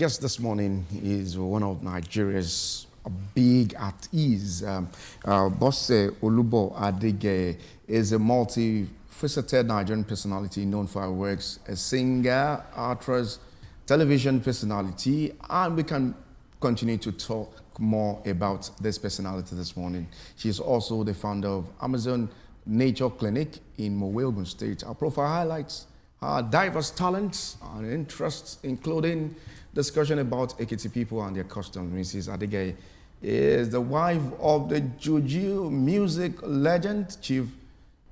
Guest this morning is one of Nigeria's big artists. Bose Olubo-Adegeye is a multifaceted Nigerian personality known for her works as singer, actress, television personality, and we can continue to talk more about this personality this morning. She is also the founder of Amazon Nature Clinic in Mowe, Ogun State. Our profile highlights her diverse talents and interests, including discussion about Ekiti people and their customs. Mrs. Adegeye is the wife of the Juju music legend, Chief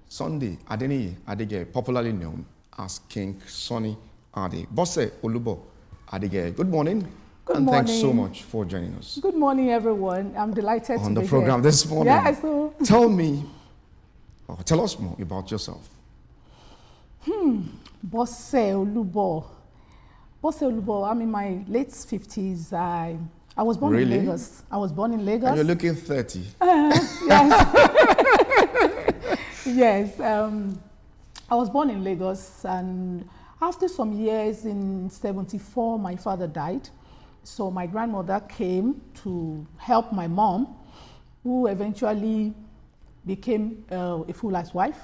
Sunday Adegeye, popularly known as King Sunny Ade. Bose Olubo-Adegeye, good morning. Good morning. Thanks so much for joining us. Good morning, everyone. I'm delighted to be here. On the program this morning. Yeah, so tell us more about yourself. Bose Olubo. Bose Olubo, I'm in my late 50s. I was born in Lagos. I was born in Lagos. And you're looking 30. Yes. Yes. I was born in Lagos, and after some years in 74, my father died. So my grandmother came to help my mom, who eventually became a full housewife.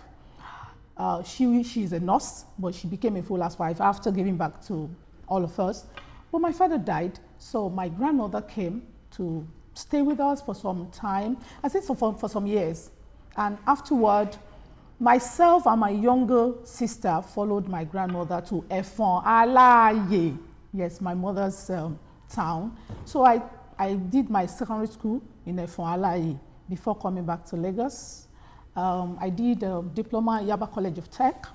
She's a nurse, but she became a full housewife after giving back to all of us. But my father died, so my grandmother came to stay with us for some time. I said so for some years. And afterward, myself and my younger sister followed my grandmother to Efon Alaye. Yes, my mother's town. So I did my secondary school in Efon Alaye before coming back to Lagos. I did a diploma at Yaba College of Tech.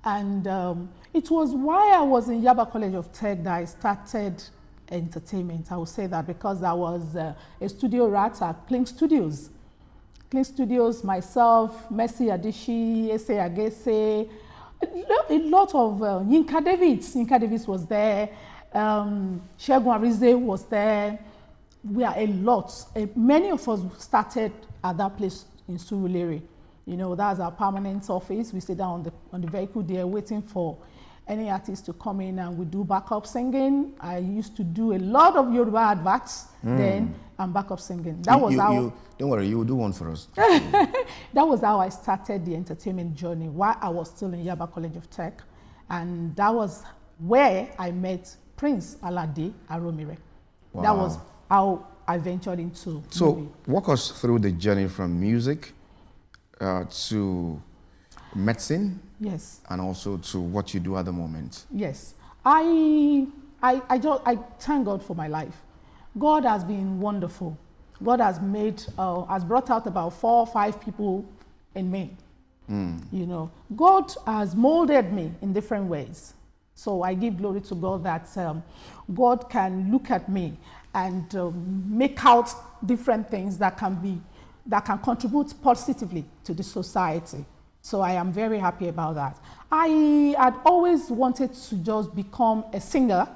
And it was while I was in Yaba College of Tech that I started entertainment. I would say that because I was a studio rat at Clean Studios. Clean Studios, myself, Mercy Adishi, Ese Agese, a lot of Yinka Davids. Yinka Davids was there. Shegun Arize was there. We are a lot. Many of us started at that place in Surulere. You know, that's our permanent office. We sit down on the vehicle there waiting for any artist to come in, and we do backup singing. I used to do a lot of Yoruba adverts then and backup singing. That was how... Don't worry, you will do one for us. That was how I started the entertainment journey while I was still in Yaba College of Tech. And that was where I met Prince Alade Aromire. Wow. That was how I ventured into movie. Walk us through the journey from music to medicine. Yes. And also to what you do at the moment. Yes. I thank God for my life. God has been wonderful. God has brought out about 4 or 5 people in me. You know, God has molded me in different ways. So I give glory to God that God can look at me and make out different things that can contribute positively to the society. So I am very happy about that. I had always wanted to just become a singer,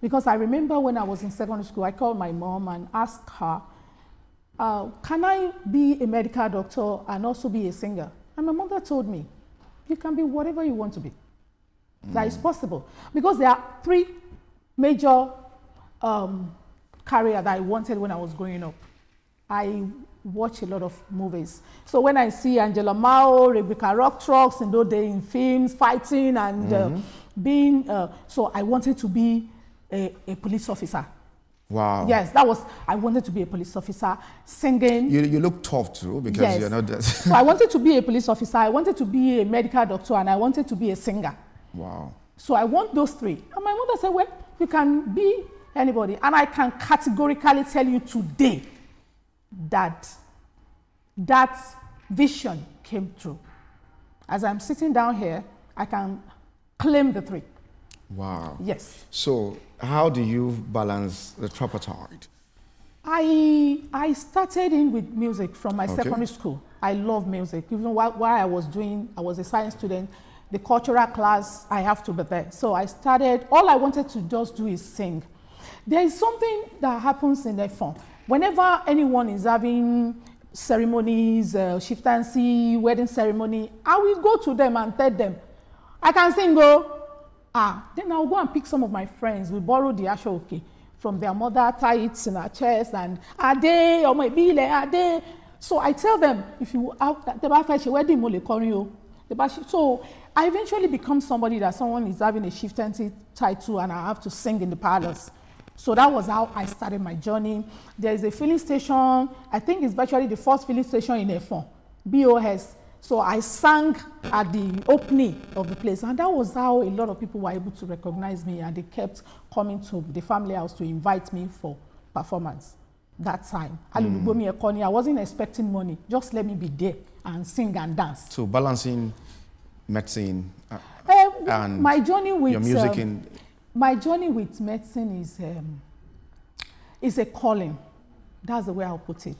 because I remember when I was in secondary school, I called my mom and asked her, can I be a medical doctor and also be a singer? And my mother told me, you can be whatever you want to be. That is possible. Because there are 3 major careers that I wanted when I was growing up. I watch a lot of movies. So when I see Angela Mao, Rebecca Rock Trucks, and those days in films, fighting and being, so I wanted to be a police officer. Wow. Yes, I wanted to be a police officer, singing. You look tough too, because you're not that. So I wanted to be a police officer, I wanted to be a medical doctor, and I wanted to be a singer. Wow. So I want those 3. And my mother said, well, you can be anybody. And I can categorically tell you today that vision came true. As I'm sitting down here, I can claim the 3. Wow. Yes. So how do you balance the tripartite? I started in with music from my secondary school. I love music. Even while I was a science student, the cultural class, I have to be there. So I started, all I wanted to just do is sing. There is something that happens in Efon. Whenever anyone is having ceremonies, chieftaincy, wedding ceremony, I will go to them and tell them, I can sing, Then I'll go and pick some of my friends. We borrow the ashoke from their mother, tie it in our chest, and Ade, or my bile, Ade. So I tell them, if you have the wedding, so I eventually become somebody that someone is having a chieftaincy title and I have to sing in the palace. So that was how I started my journey. There is a filling station, I think it's virtually the first filling station in Efon, BOS. So I sang at the opening of the place, and that was how a lot of people were able to recognize me, and they kept coming to the family house to invite me for performance that time. I wasn't expecting money, just let me be there and sing and dance. So balancing medicine and my journey with your music my journey with medicine is a calling. That's the way I'll put it.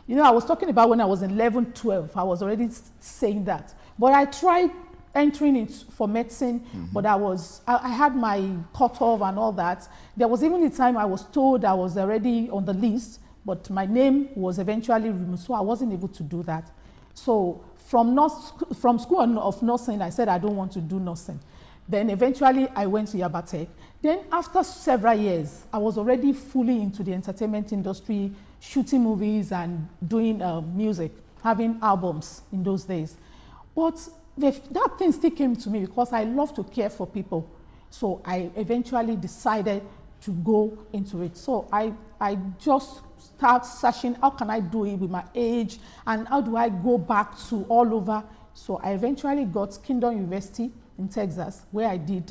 You know, I was talking about when I was in 11, 12, I was already saying that. But I tried entering it for medicine, but I had my cutoff and all that. There was even a time I was told I was already on the list, but my name was eventually removed, so I wasn't able to do that. So from school of nursing, I said I don't want to do nursing. Then eventually I went to Yabatech. Then after several years, I was already fully into the entertainment industry, shooting movies and doing music, having albums in those days. But that thing still came to me because I love to care for people. So I eventually decided to go into it. So I just start searching, how can I do it with my age and how do I go back to all over? So I eventually got Kingdom University in Texas, where I did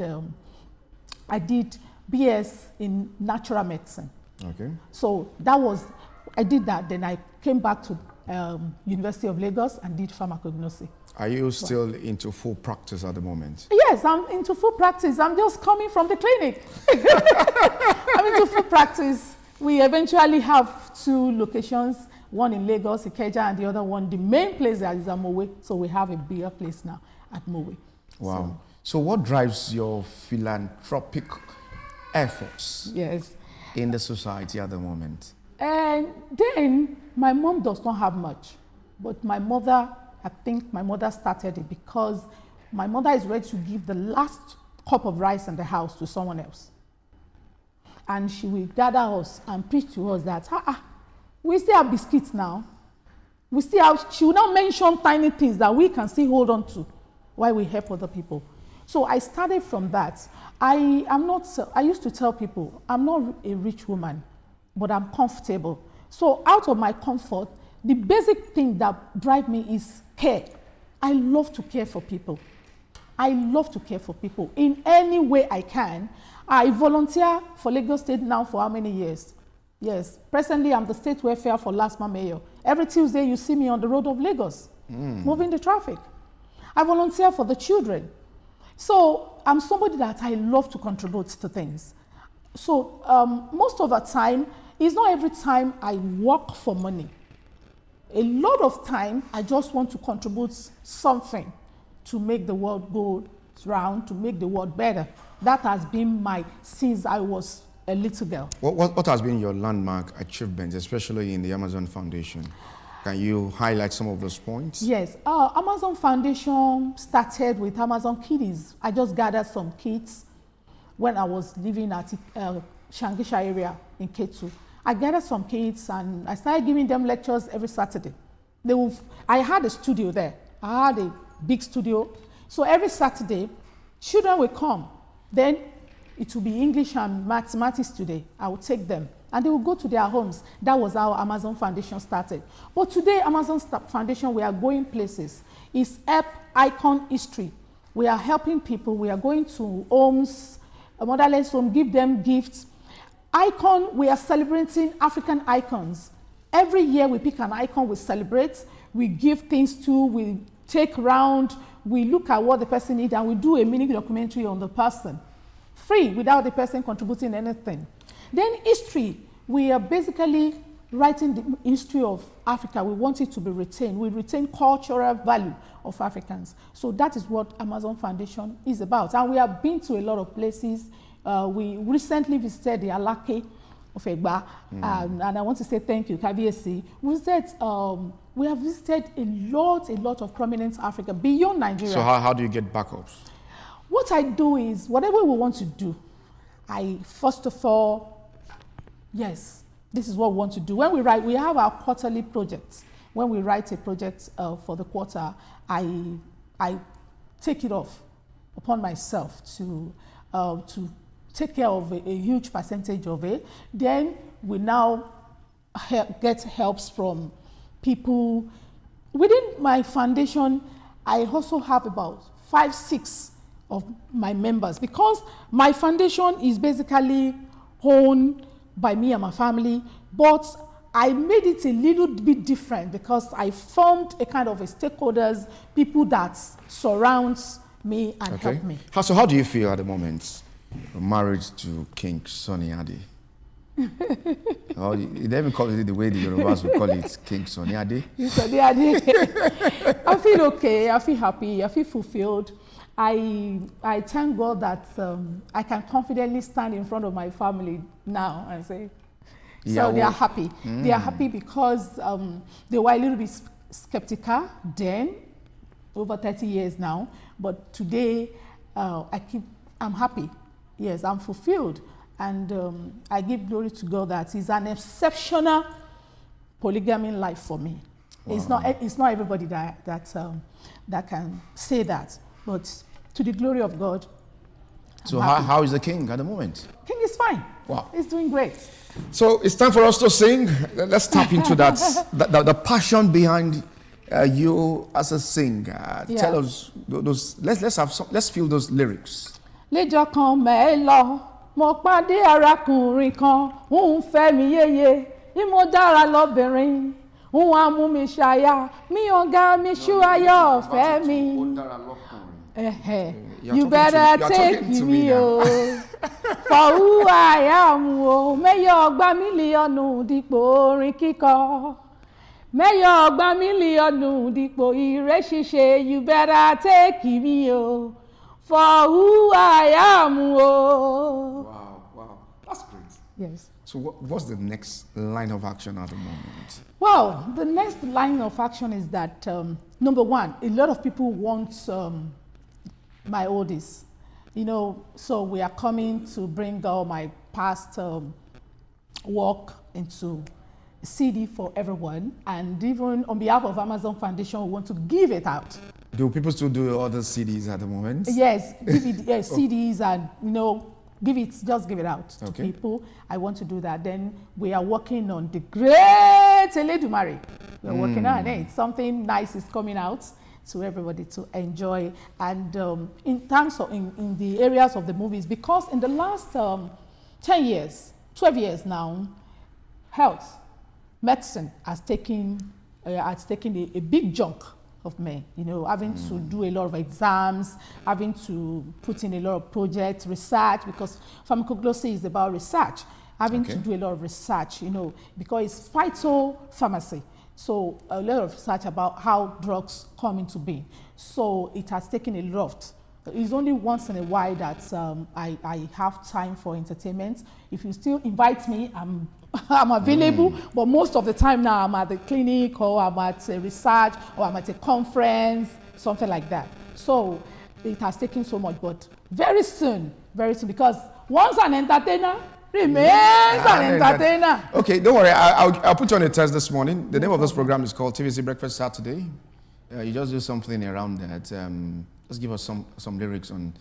BS in natural medicine. Okay. So I did that. Then I came back to University of Lagos and did pharmacognosy. Are you still into full practice at the moment? Yes, I'm into full practice. I'm just coming from the clinic. I'm into full practice. We eventually have 2 locations, one in Lagos, Ikeja, and the other one, the main place that is at Mowe. So we have a bigger place now at Mowe. Wow. So what drives your philanthropic efforts in the society at the moment? And then my mom does not have much, but my mother, I think my mother started it because my mother is ready to give the last cup of rice in the house to someone else. And she will gather us and preach to us that, we still have biscuits now. She will now mention tiny things that we can still hold on to while we help other people. So I started from that. I used to tell people, I'm not a rich woman, but I'm comfortable. So out of my comfort, the basic thing that drives me is care. I love to care for people. I love to care for people in any way I can. I volunteer for Lagos State now for how many years? Yes, presently I'm the state welfare for last month mayor. Every Tuesday you see me on the road of Lagos, moving the traffic. I volunteer for the children. So I'm somebody that I love to contribute to things. So most of the time, it's not every time I work for money. A lot of time, I just want to contribute something to make the world go round, to make the world better. That has been since I was a little girl. What has been your landmark achievements, especially in the Amazon Foundation? Can you highlight some of those points? Yes. Amazon Foundation started with Amazon Kiddies. I just gathered some kids when I was living at Shangisha area in Ketu. I gathered some kids and I started giving them lectures every Saturday. I had a studio there. I had a big studio. So every Saturday, children will come. Then it will be English and mathematics today. I will take them and they will go to their homes. That was how Amazon Foundation started. But today, Amazon Foundation, we are going places. It's Help Icon History. We are helping people. We are going to homes, a motherless home, give them gifts. Icon, we are celebrating African icons. Every year we pick an icon, we celebrate, we give things to, we take round, we look at what the person needs, and we do a mini documentary on the person. Free, without the person contributing anything. Then history, we are basically writing the history of Africa. We want it to be retained. We retain cultural value of Africans. So that is what Amazon Foundation is about. And we have been to a lot of places. We recently visited the Alake of Egba, and I want to say thank you, KBSC. We have visited a lot of prominent Africa beyond Nigeria. So how do you get backups? what I do is, whatever we want to do, I first of all, yes, this is what we want to do. When we write, we have our quarterly projects. When we write a project for the quarter, I take it off upon myself to take care of a huge percentage of it. Then we now get helps from people. Within my foundation, I also have about 5, 6 of my members, because my foundation is basically owned by me and my family, but I made it a little bit different because I formed a kind of a stakeholders, people that surrounds me and help me. So how do you feel at the moment, married to King Sunny Ade? You never call it the way the Yorubas would call it, King Sunny Ade. Sunny Ade. I feel okay, I feel happy, I feel fulfilled. I thank God that I can confidently stand in front of my family now and say, so they are happy. They are happy because they were a little bit skeptical then, over 30 years now. But today, I'm happy. Yes, I'm fulfilled. And I give glory to God that it's an exceptional polygamy life for me. Wow. It's not everybody that can say that. But to the glory of God. So how is the king at the moment? King is fine. Wow. He's doing great. So it's time for us to sing. Let's tap into that, the passion behind you as a singer. Yeah. Tell us those. Let's feel those lyrics. Lẹ́jọ́ kan mẹ́lọ, mo pàdé arákùnrin kan, ń fẹ́ mi yéye, bí mo dára lọ́bìnrin, ń wá mú mi ṣaya, mi ọ̀gá mi ṣú ayọ̀ ọ̀fẹ́ mi. You better take me, oh, for who I am, oh. Mẹ́yọ̀ ọgbà mílíọ̀nù dípò orin kíkọ. Mẹ́yọ̀ ọgbà mílíọ̀nù dípò ire ṣíṣe. You better take me, oh, for who I am, oh. Wow, that's great. Yes. So what's the next line of action at the moment? Well, the next line of action is that, number one, a lot of people want my oldies, so we are coming to bring all my past work into CD for everyone, and even on behalf of Amazon Foundation, we want to give it out. Do people still do other CDs at the moment? Yes, CDs and just give it out to people. I want to do that. Then we are working on the great Eledumare. We're working on it. Something nice is coming out to everybody to enjoy. And in terms of in the areas of the movies, because in the last 10 years, 12 years now, health, medicine has taken a big chunk of me, having to do a lot of exams, having to put in a lot of projects, research, because pharmacognosy is about research, having to do a lot of research, because it's phytopharmacy. So a lot of research about how drugs come into being. So it has taken a lot. It's only once in a while that I have time for entertainment. If you still invite me, I'm available, but most of the time now I'm at the clinic, or I'm at a research, or I'm at a conference, something like that. So it has taken so much, but very soon, because once an entertainer remains an entertainer. Okay, don't worry, I'll put you on a test this morning. The name of this program is called TVC Breakfast Saturday. You just do something around that. Just give us some lyrics on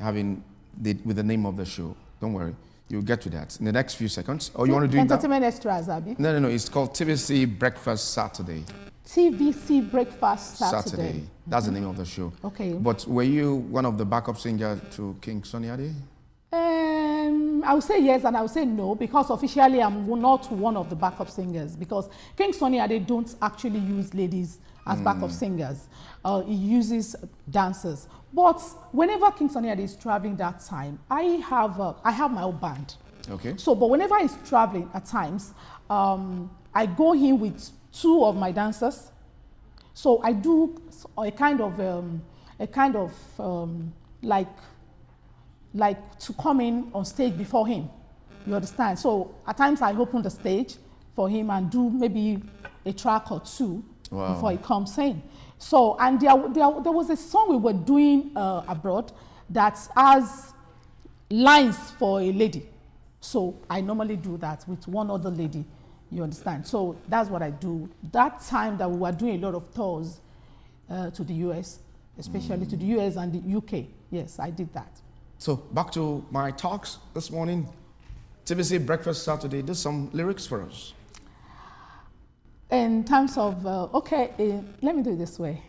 with the name of the show. Don't worry. You'll get to that in the next few seconds. Or you want to do entertainment extras, Abby? No. It's called TVC Breakfast Saturday. TVC Breakfast Saturday. That's the name of the show. Okay. But were you one of the backup singers to King Sunny Ade? I would say yes and I would say no, because officially I'm not one of the backup singers, because King Sunny Ade don't actually use ladies as backup singers. He uses dancers. But whenever King Sunny Ade is traveling that time, I have my own band. Okay. So, but whenever he's traveling at times, I go in with 2 of my dancers. So I do a kind of like to come in on stage before him. You understand? So at times I open the stage for him and do maybe a track or 2 before he comes in. So, and there was a song we were doing abroad that has lines for a lady. So I normally do that with one other lady, you understand? So that's what I do. That time that we were doing a lot of tours to the US, especially to the US and the UK. Yes, I did that. So back to my talks this morning. TVC Breakfast Saturday, there's some lyrics for us. In terms of, let me do it this way.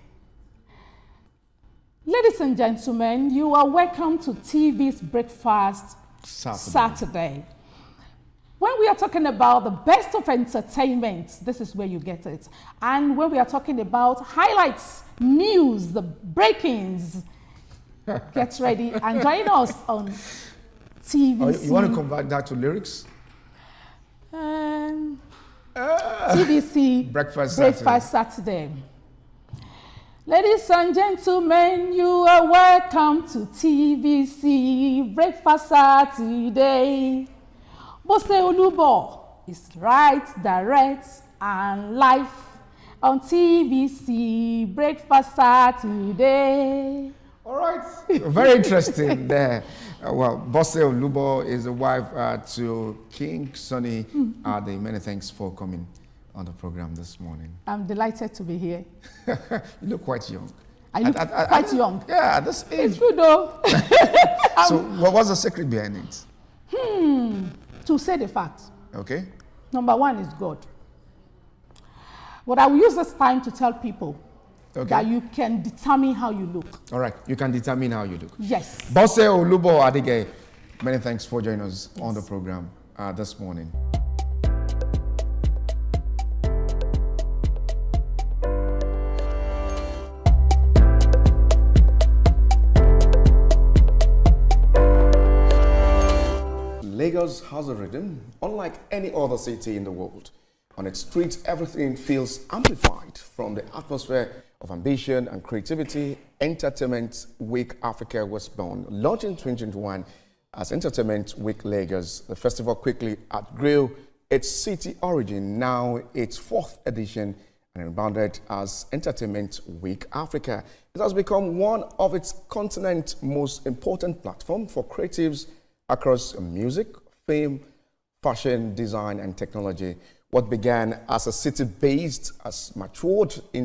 Ladies and gentlemen, you are welcome to TV's Breakfast Saturday. When we are talking about the best of entertainment, this is where you get it. And when we are talking about highlights, news, the breakings, get ready and join us on TVC. Oh, you want to convert that to lyrics? TVC Breakfast Saturday. Ladies and gentlemen, you are welcome to TVC Breakfast Saturday. Bose Olubo is right, direct, and live on TVC Breakfast Saturday. All right, very interesting there. Well, Bose Olubo is the wife to King Sunny. Many thanks for coming on the program this morning. I'm delighted to be here. You look quite young. I look quite young. Yeah, at this age. It's good though. So what was the secret behind it? To say the fact. Okay. Number one is God. But I will use this time to tell people that you can determine how you look. All right, you can determine how you look. Yes. Bose Olubo-Adegeye, many thanks for joining us on the program this morning. Lagos has a rhythm unlike any other city in the world. On its streets, everything feels amplified. From the atmosphere of ambition and creativity, Entertainment Week Africa was born. Launched in 2021 as Entertainment Week Lagos, the festival quickly outgrew its city origin, now its 4th edition, and rebounded as Entertainment Week Africa. It has become one of its continent's most important platforms for creatives across music, film, fashion, design, and technology. What began as a city-based has matured into